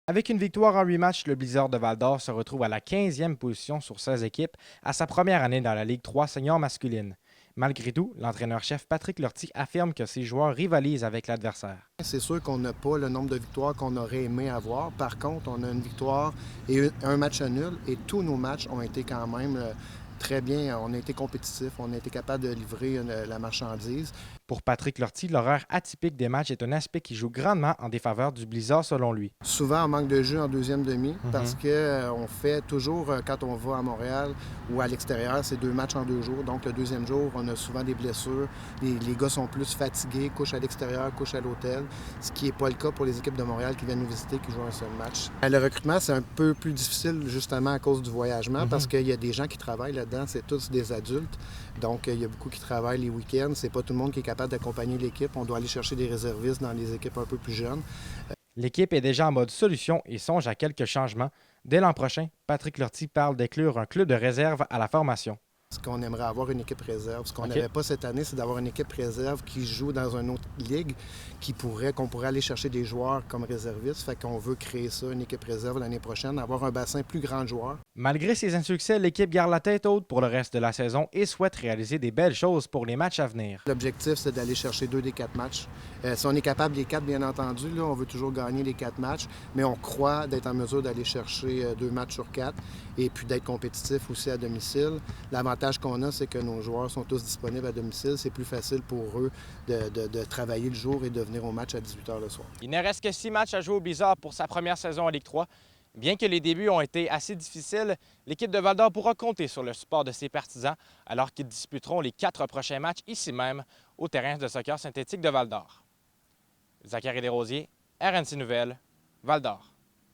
Avec une victoire en 8 matchs, le Blizzard de Val-d'Or se retrouve à la 15e position sur 16 équipes à sa première année dans la Ligue 3 senior masculine. Malgré tout, l'entraîneur-chef Patrick Lortie affirme que ses joueurs rivalisent avec l'adversaire. C'est sûr qu'on n'a pas le nombre de victoires qu'on aurait aimé avoir. Par contre, on a une victoire et un match nul et tous nos matchs ont été quand même très bien. On a été compétitifs, on a été capable de livrer la marchandise. Pour Patrick Lortie, l'horaire atypique des matchs est un aspect qui joue grandement en défaveur du Blizzard selon lui. Souvent, on manque de jeu en deuxième demi parce qu'on fait toujours, quand on va à Montréal ou à l'extérieur, c'est 2 matchs en 2 jours. Donc, le deuxième jour, on a souvent des blessures. Les gars sont plus fatigués, couchent à l'extérieur, couchent à l'hôtel, ce qui n'est pas le cas pour les équipes de Montréal qui viennent nous visiter, qui jouent un seul match. Le recrutement, c'est un peu plus difficile justement à cause du voyagement parce qu'il y a des gens qui travaillent là-dedans, c'est tous des adultes. Donc, il y a beaucoup qui travaillent les week-ends. C'est pas tout le monde qui est capable d'accompagner l'équipe. On doit aller chercher des réservistes dans les équipes un peu plus jeunes. L'équipe est déjà en mode solution et songe à quelques changements. Dès l'an prochain, Patrick Lortie parle d'inclure un club de réserve à la formation. Ce qu'on aimerait avoir une équipe réserve. Ce qu'on n'avait pas cette année, c'est d'avoir une équipe réserve qui joue dans une autre ligue, qu'on pourrait aller chercher des joueurs comme réservistes. Fait qu'on veut créer ça, une équipe réserve l'année prochaine, avoir un bassin plus grand de joueurs. Malgré ses insuccès, l'équipe garde la tête haute pour le reste de la saison et souhaite réaliser des belles choses pour les matchs à venir. L'objectif, c'est d'aller chercher 2 des 4 matchs. Si on est capable des 4, bien entendu, là, on veut toujours gagner les 4 matchs, mais on croit d'être en mesure d'aller chercher 2 matchs sur 4 et puis d'être compétitif aussi à domicile. L'avantage qu'on a, c'est que nos joueurs sont tous disponibles à domicile. C'est plus facile pour eux de travailler le jour et de venir au match à 18h le soir. Il ne reste que 6 matchs à jouer au Blizzard pour sa première saison en Ligue 3. Bien que les débuts ont été assez difficiles, l'équipe de Val-d'Or pourra compter sur le support de ses partisans alors qu'ils disputeront les 4 prochains matchs ici même au terrain de soccer synthétique de Val-d'Or. Zachary Desrosiers, RNC Nouvelles, Val-d'Or.